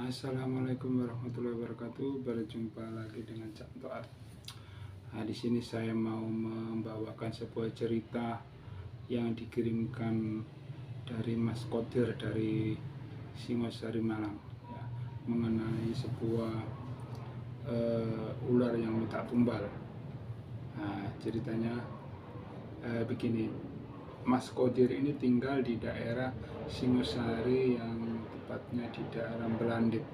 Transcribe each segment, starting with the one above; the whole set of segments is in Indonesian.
Assalamualaikum warahmatullahi wabarakatuh. Berjumpa lagi dengan Cak Toat. Nah, di sini saya mau membawakan sebuah cerita yang dikirimkan dari Mas Kodir dari Singosari Malang, ya, mengenai sebuah ular yang minta tumbal. Nah, ceritanya begini. Mas Kodir ini tinggal di daerah Singosari, yang tepatnya di daerah Belandit.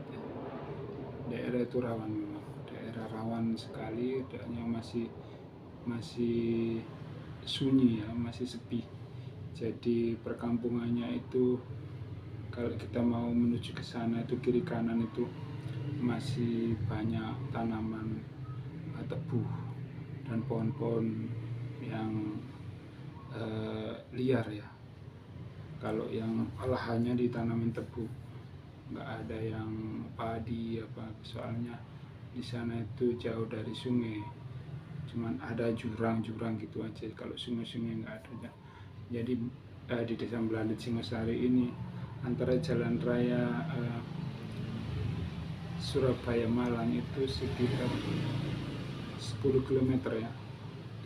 Daerah itu rawan memang, daerah rawan sekali, daerahnya masih sunyi ya, masih sepi. Jadi perkampungannya itu kalau kita mau menuju ke sana itu kiri kanan itu masih banyak tanaman tebu dan pohon-pohon yang liar ya. Kalau yang lahannya ditanamin tebu, nggak ada yang padi apa, soalnya di sana itu jauh dari sungai, cuman ada jurang-jurang gitu aja. Kalau sungai-sungai nggak ada. Jadi di desa Belandit Singosari ini, antara jalan raya Surabaya Malang itu sekitar 10 km ya.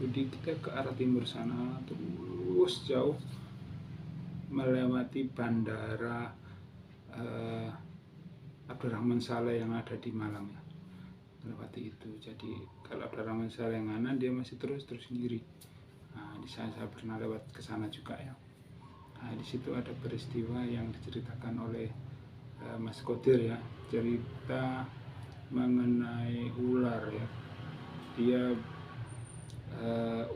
Jadi kita ke arah timur sana terus jauh melewati bandara Abdurrahman Saleh yang ada di Malang ya, melewati itu. Jadi kalau Abdurrahman Saleh yang kanan, dia masih terus kiri. Nah, di sana saya pernah lewat ke sana juga ya. Nah, di situ ada peristiwa yang diceritakan oleh Mas Kodir ya, cerita mengenai ular ya. Dia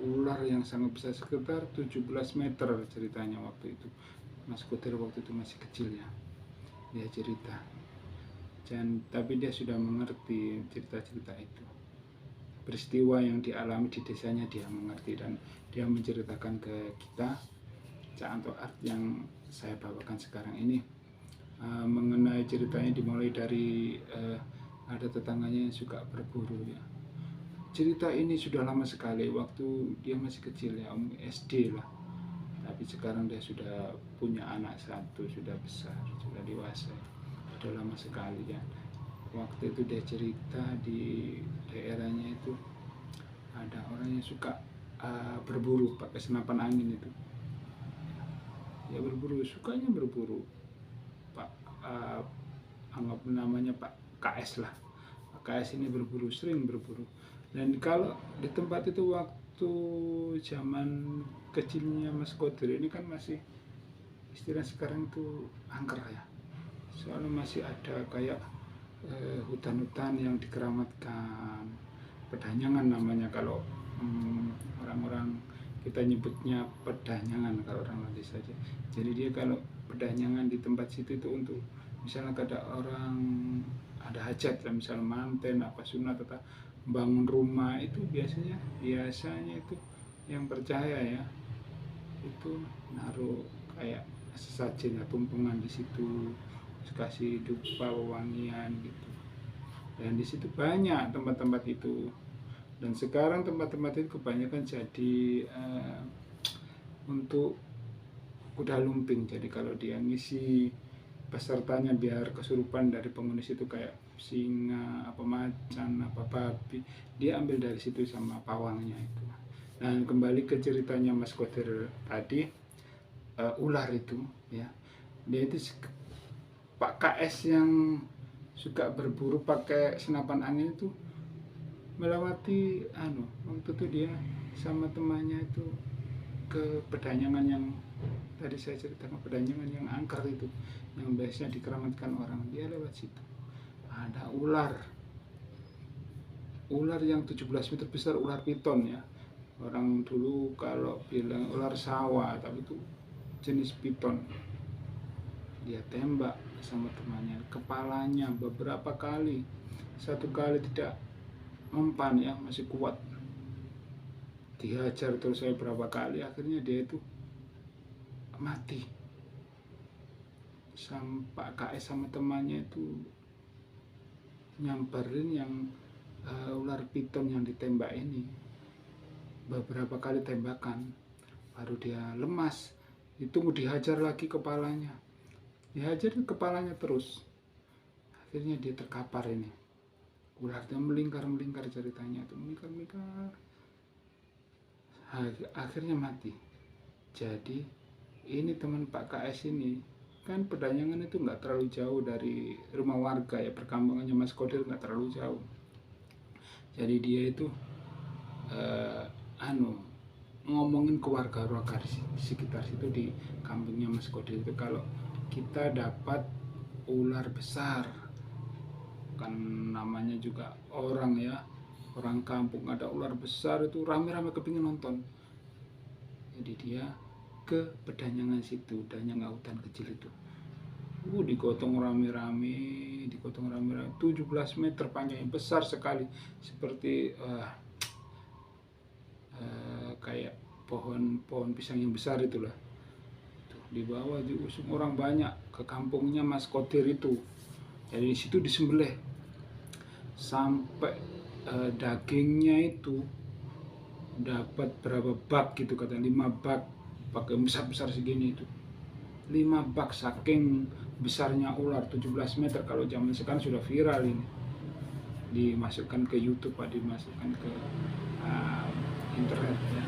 ular yang sangat besar, sekitar 17 meter ceritanya waktu itu. Mas Kodir waktu itu masih kecil ya, dia cerita. Tapi dia sudah mengerti cerita-cerita itu, peristiwa yang dialami di desanya dia mengerti, dan dia menceritakan ke kita, Cak Art yang saya bawakan sekarang ini. Mengenai ceritanya dimulai dari ada tetangganya yang suka berburu ya. Cerita ini sudah lama sekali, waktu dia masih kecil ya, SD lah. Tapi sekarang dia sudah punya anak satu, sudah besar, sudah dewasa, sudah lama sekali ya. Waktu itu dia cerita di daerahnya itu ada orang yang suka berburu pakai senapan angin itu. Ya berburu, sukanya berburu. Pak anggap namanya Pak KS lah. Pak KS ini berburu, sering berburu. Dan kalau di tempat itu waktu zaman kecilnya Mas Kodir ini kan masih, istilah sekarang itu angker ya. Soalnya masih ada kayak hutan-hutan yang dikeramatkan, pedanyangan namanya kalau orang-orang kita nyebutnya pedanyangan kalau orang nanti saja. Jadi dia kalau pedanyangan di tempat situ itu untuk misalnya ada orang ada hajat lah, misalnya manten apa sunat atau bangun rumah, itu biasanya itu yang percaya ya, itu naruh kayak sesajen ya, tumpengan di situ, kasih dupa wewangian gitu. Dan di situ banyak tempat-tempat itu. Dan sekarang tempat-tempat itu kebanyakan jadi untuk kuda lumping. Jadi kalau dia ngisi pesertanya biar kesurupan dari penghuni situ, kayak singa, apa macan, apa babi, dia ambil dari situ sama pawangnya itu. Dan kembali ke ceritanya Mas Kodir tadi, ular itu ya, dia itu Pak KS yang suka berburu pakai senapan angin itu melewati waktu itu dia sama temannya itu ke pedanyangan yang tadi saya ceritakan, pedanyangan yang angker itu, yang biasanya dikeramatkan orang. Dia lewat situ, ada ular yang 17 meter besar, ular piton ya. Orang dulu kalau bilang ular sawah, tapi itu jenis piton. Dia tembak sama temannya, kepalanya beberapa kali, satu kali tidak mempan ya, masih kuat. Dihajar terus saya berapa kali, akhirnya dia itu mati. Sampai KS sama temannya itu nyamperin yang ular piton yang ditembak ini, beberapa kali tembakan baru dia lemas. Itu dihajar lagi kepalanya, dihajar kepalanya terus. Akhirnya dia terkapar ini. Ularnya melingkar ceritanya itu, melingkar. Akhirnya mati. Jadi ini teman Pak KS ini, kan Pedanyangan itu nggak terlalu jauh dari rumah warga ya, perkampungannya Mas Kodir nggak terlalu jauh. Jadi dia itu ngomongin ke warga-warga di sekitar situ di kampungnya Mas Kodir itu, kalau kita dapat ular besar, kan namanya juga orang ya, orang kampung, ada ular besar itu rame-rame kepingin nonton. Jadi dia ke Pedanyangan situ, Pedanyangan hutan kecil itu. Digotong rame-rame, 17 meter panjangnya, besar sekali, seperti kayak pohon pisang yang besar itulah. Dibawa, diusung orang banyak ke kampungnya Mas Kodir itu. Jadi di situ disembelih sampai dagingnya itu dapat berapa bak gitu, kata 5 bak, pakai besar segini itu, 5 bak, saking besarnya ular 17 meter. Kalau zaman sekarang sudah viral ini, dimasukkan ke YouTube, dimasukkan ke internet ya,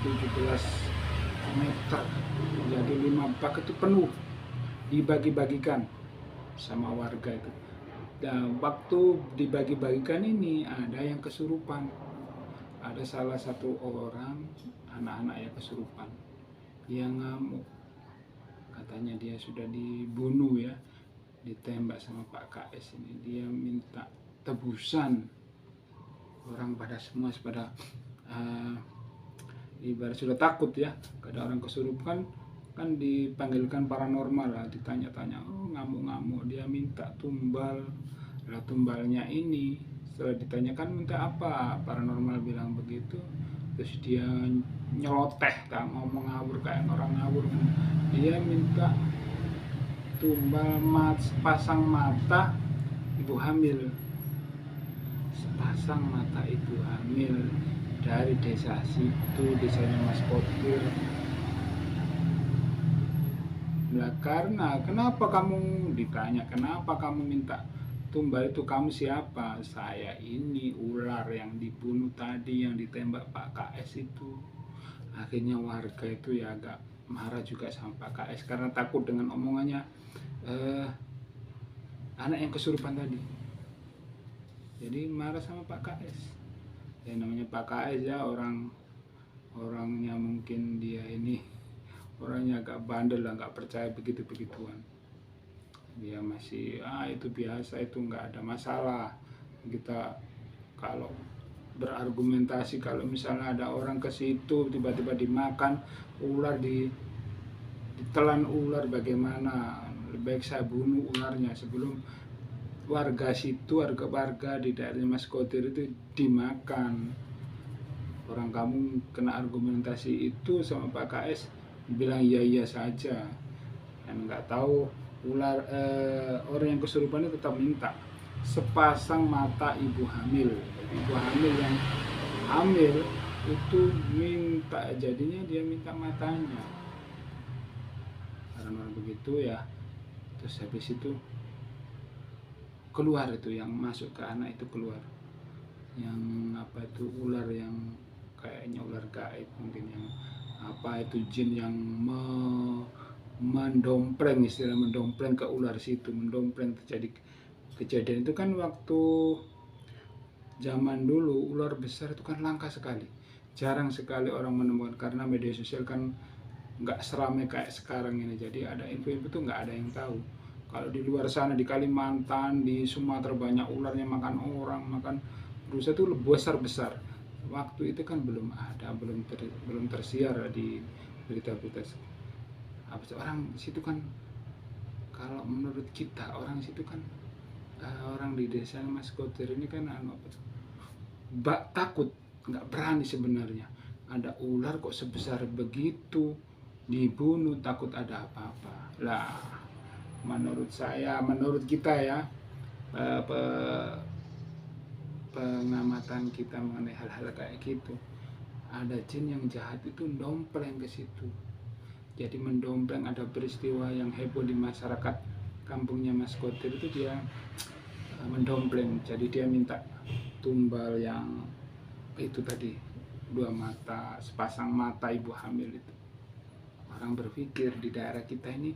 17 meter. Jadi 5 bak itu penuh, dibagi-bagikan sama warga itu. Dan waktu dibagi-bagikan ini ada yang kesurupan. Ada salah satu orang anak-anak yang kesurupan, dia ngamuk, katanya dia sudah dibunuh ya, ditembak sama Pak KS ini. Dia minta tebusan. Orang pada semua pada ibarat sudah takut ya, kada orang kesurupan kan dipanggilkan paranormal lah, ditanya-tanya, ngamuk-ngamuk, dia minta tumbal. Lah tumbalnya ini setelah ditanyakan minta apa, paranormal bilang begitu, terus dia nyeloteh, tak ngomong ngawur kayak orang ngawur. Dia minta tumbal sepasang mata ibu hamil, sepasang mata ibu hamil dari desa situ, desanya Mas Kodir. Nah, karena kenapa kamu, ditanya kenapa kamu minta tumbal itu, kamu siapa? Saya ini ular yang dibunuh tadi, yang ditembak Pak KS itu. Akhirnya warga itu ya agak marah juga sama Pak KS karena takut dengan omongannya anak yang kesurupan tadi. Jadi marah sama Pak KS. Ya namanya Pak KS ya, orangnya mungkin dia ini orangnya agak bandel lah, nggak percaya begitu-begituan. Dia masih itu biasa, itu nggak ada masalah. Kita kalau berargumentasi, kalau misalnya ada orang ke situ tiba-tiba dimakan ular, ditelan ular, bagaimana? Lebih baik saya bunuh ularnya sebelum warga situ, warga di daerah Mas Kodir itu dimakan. Orang kamu kena argumentasi itu sama Pak KS, bilang iya saja, kan nggak tahu ular. Orang yang kesurupan itu tetap minta sepasang mata ibu hamil. Ibu hamil yang hamil itu minta, jadinya dia minta matanya. Karena begitu ya, terus habis itu keluar itu, yang masuk ke anak itu keluar, yang apa itu, ular yang kayaknya ular gaib mungkin, yang apa itu, jin yang mendompleng, istilah mendompleng ke ular situ, mendompleng. Terjadi kejadian itu kan waktu zaman dulu, ular besar itu kan langka sekali, jarang sekali orang menemukan, karena media sosial kan nggak seramai kayak sekarang ini. Jadi ada info-info itu nggak ada yang tahu. Kalau di luar sana, di Kalimantan, di Sumatera, banyak ularnya makan orang, makan rusa itu besar-besar. Waktu itu kan belum ada, belum tersiar di berita-berita. Habis orang situ kan, kalau menurut kita orang situ kan, orang di desa Mas Kodir ini kan takut, nggak berani sebenarnya. Ada ular kok sebesar begitu, dibunuh, takut ada apa-apa. Lah, menurut saya, menurut kita ya, pengamatan kita mengenai hal-hal kayak gitu, ada jin yang jahat itu mendompleng ke situ. Jadi mendompleng, ada peristiwa yang heboh di masyarakat kampungnya Mas Kodir itu dia mendompleng, jadi dia minta tumbal yang itu tadi, 2 mata, sepasang mata ibu hamil itu. Orang berpikir di daerah kita ini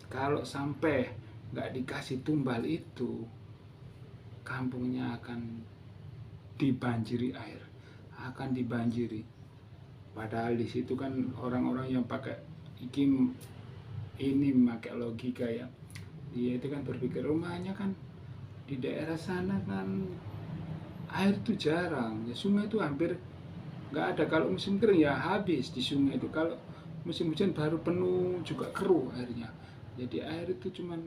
kalau sampai nggak dikasih tumbal itu, kampungnya akan dibanjiri air, akan dibanjiri. Padahal di situ kan orang-orang yang pakai ini pakai logika ya, dia itu kan berpikir rumahnya kan di daerah sana kan air itu jarang ya, sungai itu hampir nggak ada. Kalau musim kering ya habis di sungai itu, kalau musim hujan baru penuh juga keruh airnya. Jadi air itu cuman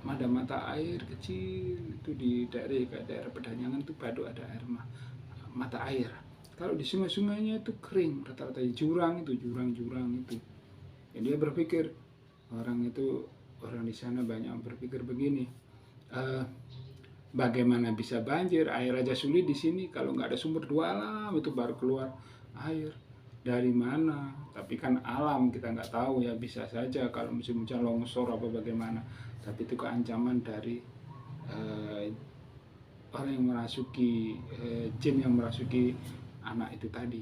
ada mata air kecil itu di daerah Pedanyangan itu baru ada air mata air. Kalau di sungai-sungainya itu kering, rata-rata jurang itu, jurang-jurang itu. Jadi dia berpikir, orang di sana banyak yang berpikir begini, bagaimana bisa banjir, air aja sulit di sini, kalau nggak ada sumber 2 alam itu baru keluar air dari mana. Tapi kan alam kita nggak tahu ya, bisa saja kalau musim hujan longsor apa bagaimana. Tapi itu keancaman dari orang yang merasuki, jin yang merasuki anak itu tadi.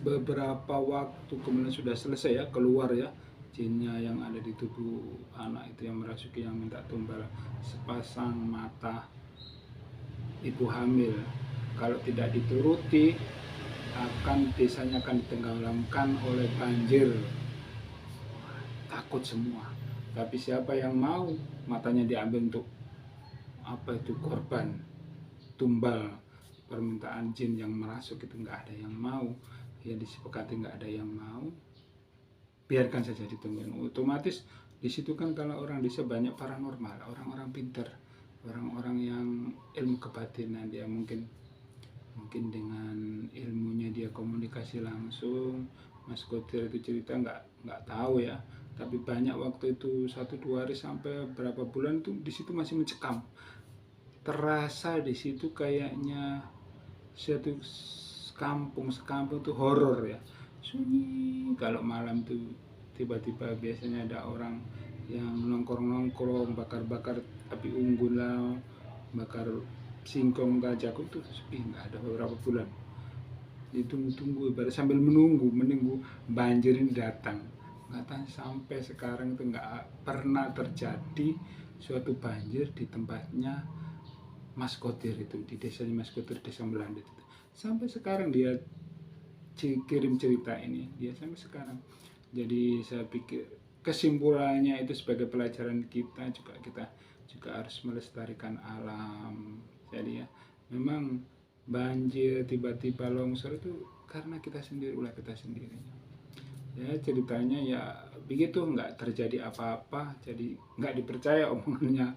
Beberapa waktu kemudian sudah selesai ya, keluar ya jinnya yang ada di tubuh anak itu yang merasuki, yang minta tumbal sepasang mata ibu hamil. Kalau tidak dituruti, desanya akan ditenggelamkan oleh banjir. Takut semua. Tapi siapa yang mau matanya diambil untuk korban tumbal permintaan jin yang merasuk itu, nggak ada yang mau ya, disepakati nggak ada yang mau, biarkan saja ditungguin. Otomatis di situ kan kalau orang desa banyak paranormal, orang-orang pintar, orang-orang yang ilmu kebatinan, dia mungkin dengan ilmunya dia komunikasi langsung. Mas Kodir itu cerita nggak tahu ya, tapi banyak waktu itu 1-2 hari sampai berapa bulan tuh di situ masih mencekam. Terasa di situ kayaknya satu sekampung tuh horor ya, sunyi. Kalau malam tuh tiba-tiba biasanya ada orang yang nongkrong bakar api unggun lah, bakar singkong gajaku tuh sepi, nggak ada beberapa bulan. Ditunggu baru sambil menunggu banjir ini datang. Nggak, sampai sekarang itu nggak pernah terjadi suatu banjir di tempatnya Mas Kodir itu, di desanya Mas Kodir, desa Melandit itu. Sampai sekarang dia kirim cerita ini, dia sampai sekarang. Jadi saya pikir kesimpulannya itu sebagai pelajaran kita juga harus melestarikan alam. Jadi ya, memang banjir tiba-tiba longsor itu karena kita sendiri, ulah kita sendiri. Ya ceritanya ya begitu, nggak terjadi apa-apa, jadi nggak dipercaya omongannya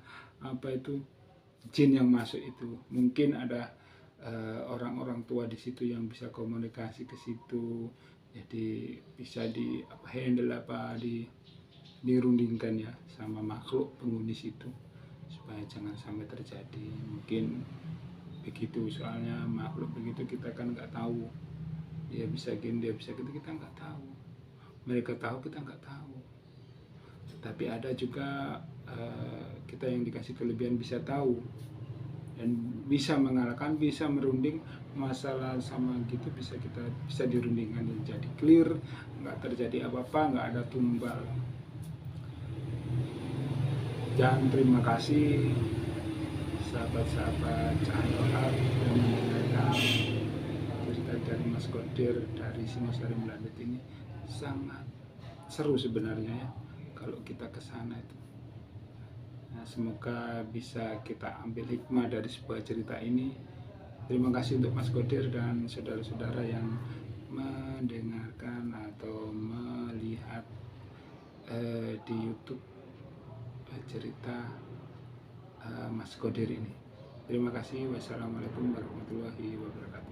jin yang masuk itu. Mungkin ada orang-orang tua di situ yang bisa komunikasi ke situ, jadi bisa handle dirundingkan ya sama makhluk penghuni situ supaya jangan sampai terjadi. Mungkin begitu, soalnya makhluk begitu kita kan nggak tahu, dia bisa gini, dia bisa gitu, kita nggak tahu. Mereka tahu, kita nggak tahu. Tapi ada juga kita yang dikasih kelebihan bisa tahu dan bisa mengalahkan, bisa merunding masalah sama gitu, bisa dirundingkan dan jadi clear, nggak terjadi apa-apa, nggak ada tumbal. Dan terima kasih sahabat-sahabat Cahaya Hati yang mendengarkan cerita dari Mas Kodir dari Singosari Melandit ini. Sangat seru sebenarnya ya kalau kita ke sana itu. Nah, semoga bisa kita ambil hikmah dari sebuah cerita ini. Terima kasih untuk Mas Kodir dan saudara-saudara yang mendengarkan atau melihat di YouTube cerita Mas Kodir ini. Terima kasih. Wassalamualaikum warahmatullahi wabarakatuh.